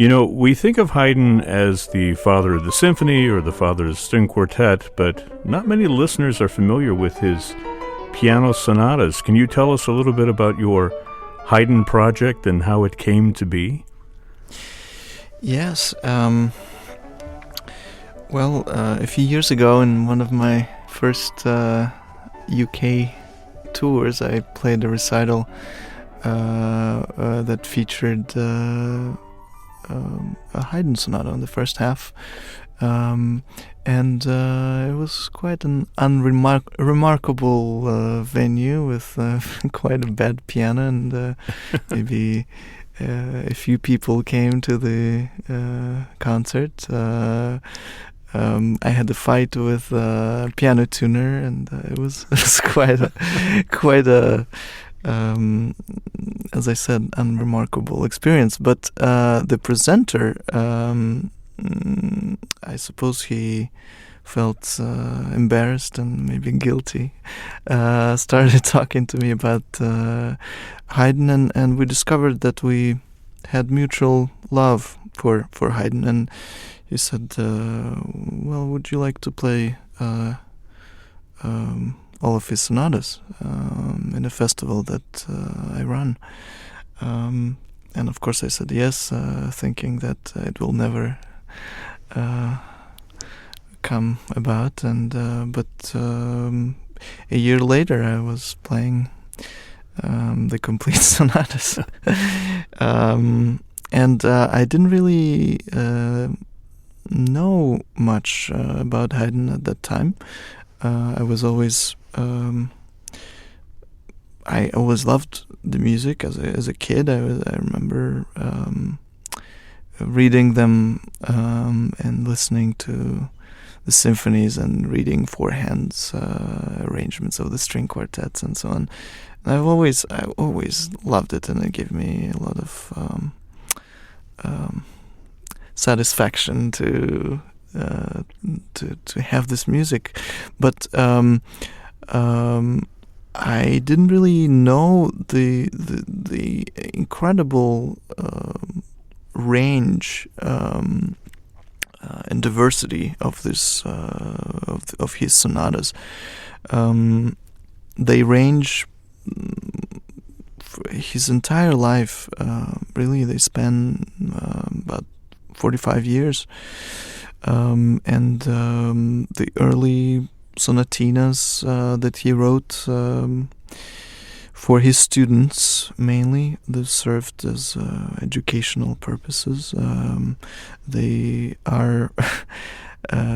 You know, we think of Haydn as the father of the symphony or the father of the string quartet, but not many listeners are familiar with his piano sonatas. Can you tell us a little bit about your Haydn project and how it came to be? Yes. A few years ago, in one of my first UK tours, I played a recital that featured a Haydn sonata in the first half. And it was quite an remarkable venue with quite a bad piano, and maybe a few people came to the concert. I had a fight with a piano tuner, and it was quite a as I said, unremarkable experience. But the presenter, I suppose he felt embarrassed and maybe guilty, started talking to me about Haydn, and we discovered that we had mutual love for Haydn, and he said, well, would you like to play all of his sonatas in a festival that I run? And of course I said yes, thinking that it will never come about. But a year later I was playing the complete sonatas. And I didn't really know much about Haydn at that time. I was always I always loved the music as a kid. I remember reading them and listening to the symphonies and reading four-hands arrangements of the string quartets and so on. And I always loved it, and it gave me a lot of satisfaction to have this music, but I didn't really know the incredible range and diversity of this of his sonatas. They range his entire life. Really, they span about 45 years, and the early sonatinas that he wrote for his students mainly, they served as educational purposes. They are,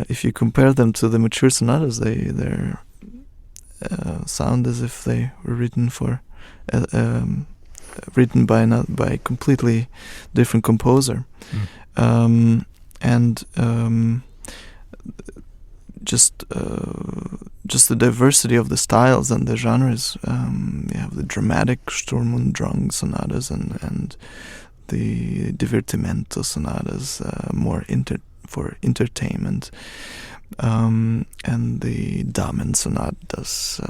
if you compare them to the mature sonatas, they're sound as if they were written by a completely different composer. Just the diversity of the styles and the genres. You have the dramatic Sturm und Drang sonatas and the divertimento sonatas, more for entertainment, and the Damen sonatas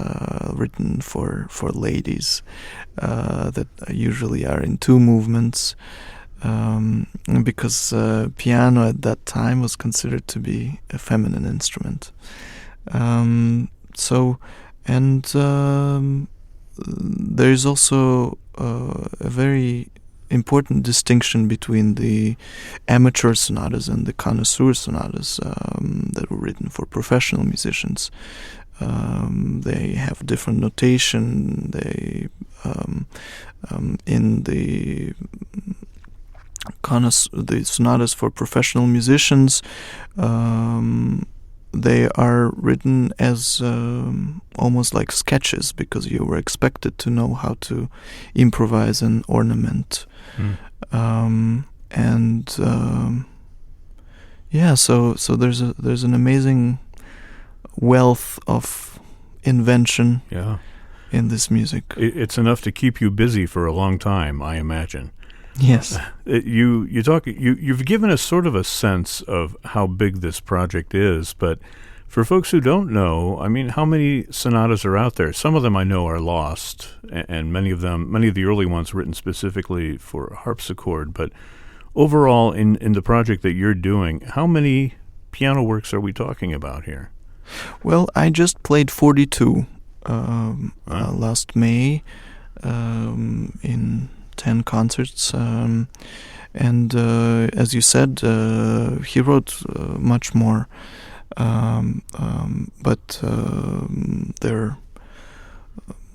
written for ladies that usually are in two movements. Because piano at that time was considered to be a feminine instrument. There is also a very important distinction between the amateur sonatas and the connoisseur sonatas that were written for professional musicians. They have different notation. They in the sonatas for professional musicians, they are written as almost like sketches, because you were expected to know how to improvise and ornament. So there's an amazing wealth of invention in this music. It's enough to keep you busy for a long time, I imagine. Yes. You've given us sort of a sense of how big this project is, but for folks who don't know, I mean, how many sonatas are out there? Some of them I know are lost, and many of the early ones written specifically for harpsichord, but overall, in the project that you're doing, how many piano works are we talking about here? Well, I just played 42 Huh? last May in 10 concerts. And as you said, he wrote much more. But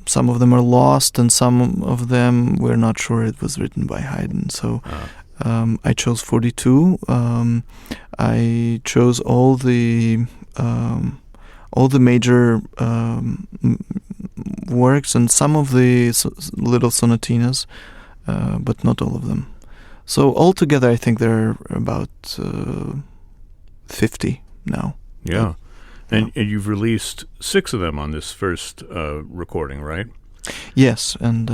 some of them are lost, and some of them we're not sure it was written by Haydn. So I chose 42. I chose all the major works and some of the little sonatinas, but not all of them. So altogether, I think there are about 50 now. Yeah. And you've released 6 of them on this first recording, right? Yes, and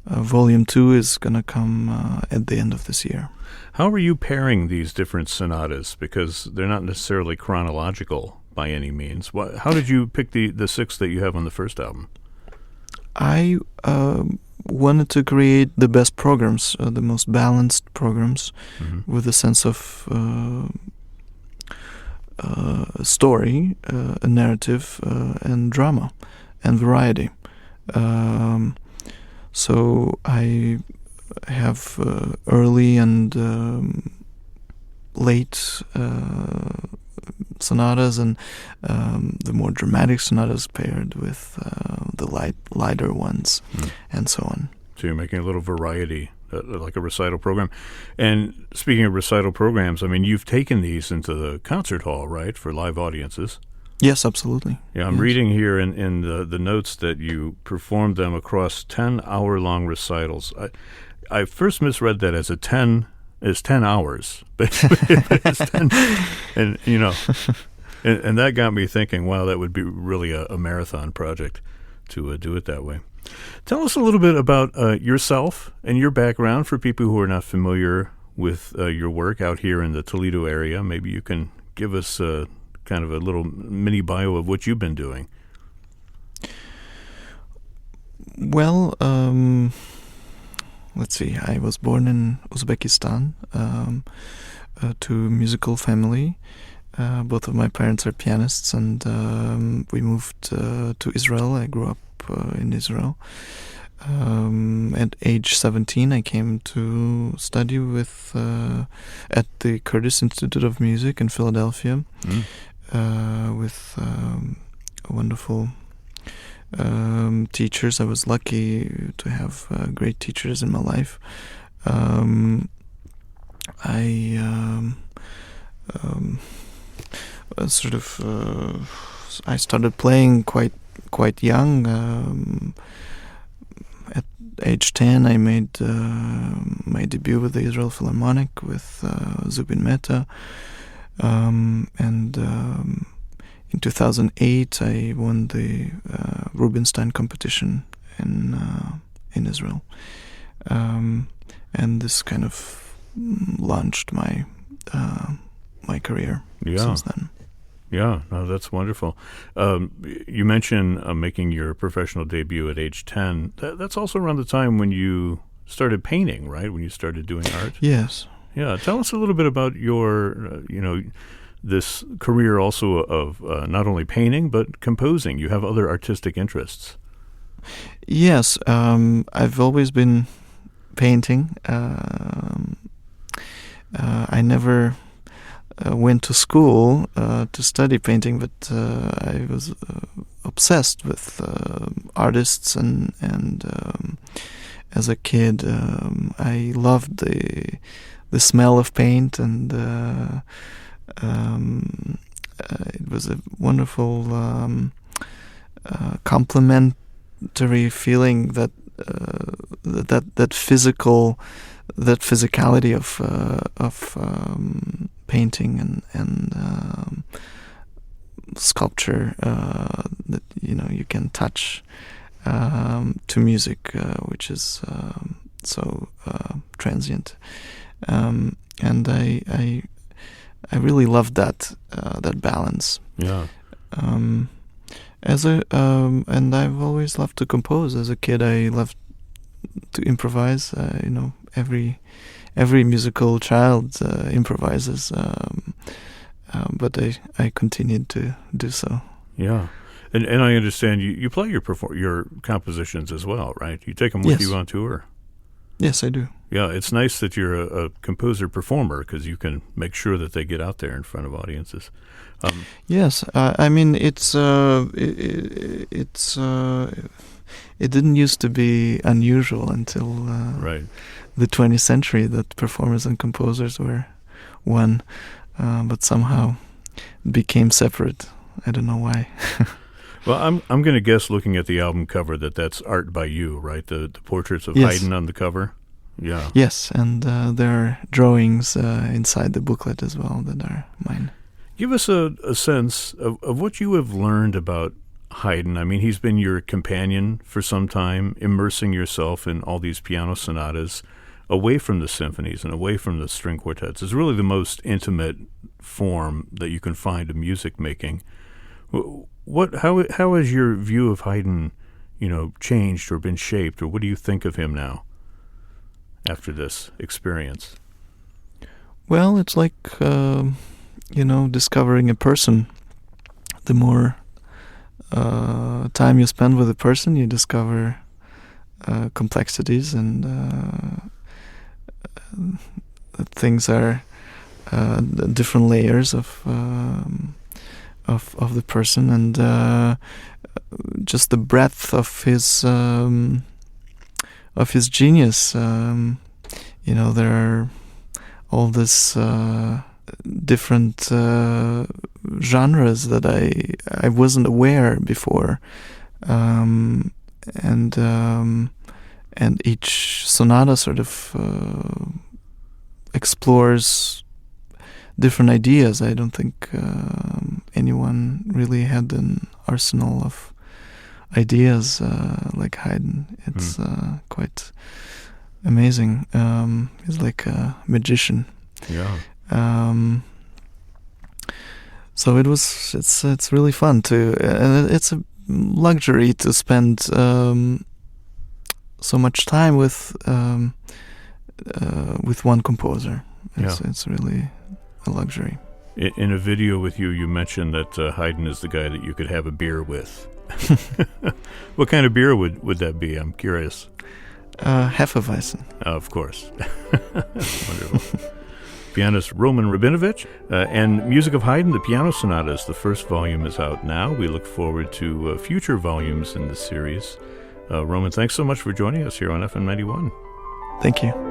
Volume 2 is going to come at the end of this year. How are you pairing these different sonatas? Because they're not necessarily chronological by any means. How did you pick the 6 that you have on the first album? I wanted to create the best programs, the most balanced programs, with a sense of story, a narrative, and drama, and variety. So I have early and late sonatas, and the more dramatic sonatas paired with the lighter ones, and so on. So you're making a little variety, like a recital program. And speaking of recital programs, I mean, you've taken these into the concert hall, right, for live audiences? Yes, absolutely. Yeah, I'm reading here in the notes that you performed them across 10-hour-long recitals. I first misread that as 10 hours, but it's 10, and and that got me thinking, wow, that would be really a marathon project to do it that way. Tell us a little bit about yourself and your background for people who are not familiar with your work out here in the Toledo area. Maybe you can give us kind of a little mini bio of what you've been doing. Well, let's see. I was born in Uzbekistan to a musical family. Both of my parents are pianists, and we moved to Israel. I grew up in Israel. At age 17, I came to study at the Curtis Institute of Music in Philadelphia with wonderful teachers. I was lucky to have great teachers in my life. I started playing quite young. At age 10, I made my debut with the Israel Philharmonic with Zubin Mehta, and in 2008, I won the Rubinstein competition in Israel, and this kind of launched my career since then. Yeah, no, that's wonderful. You mentioned making your professional debut at age 10. That's also around the time when you started painting, right? When you started doing art? Yes. Yeah, tell us a little bit about your, this career also of not only painting, but composing. You have other artistic interests. Yes, I've always been painting. I never went to school to study painting, but I was obsessed with artists, and as a kid, I loved the smell of paint, and it was a wonderful complementary feeling that physicality of painting and sculpture that you can touch to music, which is so transient, and I really loved that balance. Yeah. And I've always loved to compose. As a kid, I loved to improvise. Every every musical child improvises, but I continued to do so. Yeah. And I understand you play your compositions as well, right? You take them with Yes. you on tour. Yes, I do. Yeah, it's nice that you're a composer-performer because you can make sure that they get out there in front of audiences. Yes, I mean it didn't used to be unusual until Right. the 20th century that performers and composers were one, but somehow became separate. I don't know why. Well, I'm going to guess, looking at the album cover, that's art by you, right? The portraits of Yes. Haydn on the cover. Yeah. Yes, and there are drawings inside the booklet as well that are mine. Give us a sense of what you have learned about Haydn. I mean, he's been your companion for some time, immersing yourself in all these piano sonatas, away from the symphonies and away from the string quartets. It's really the most intimate form that you can find of music making. How has your view of Haydn, changed or been shaped, or what do you think of him now after this experience? Well, it's like discovering a person. The more time you spend with a person, you discover complexities, and things are different layers of the person, and just the breadth of his genius. There are all this different genres that I wasn't aware before, and each sonata sort of explores different ideas. I don't think anyone really had an arsenal of ideas like Haydn. It's quite amazing. He's like a magician. Yeah. So it's really fun to, and it's a luxury to spend so much time with one composer. It's really a luxury. In a video with you, you mentioned that Haydn is the guy that you could have a beer with. What kind of beer would that be? I'm curious. Hefeweizen. Of course. Wonderful. Pianist Roman Rabinovich and Music of Haydn, the Piano Sonatas. The first volume is out now. We look forward to future volumes in the series. Roman, thanks so much for joining us here on FM 91. Thank you.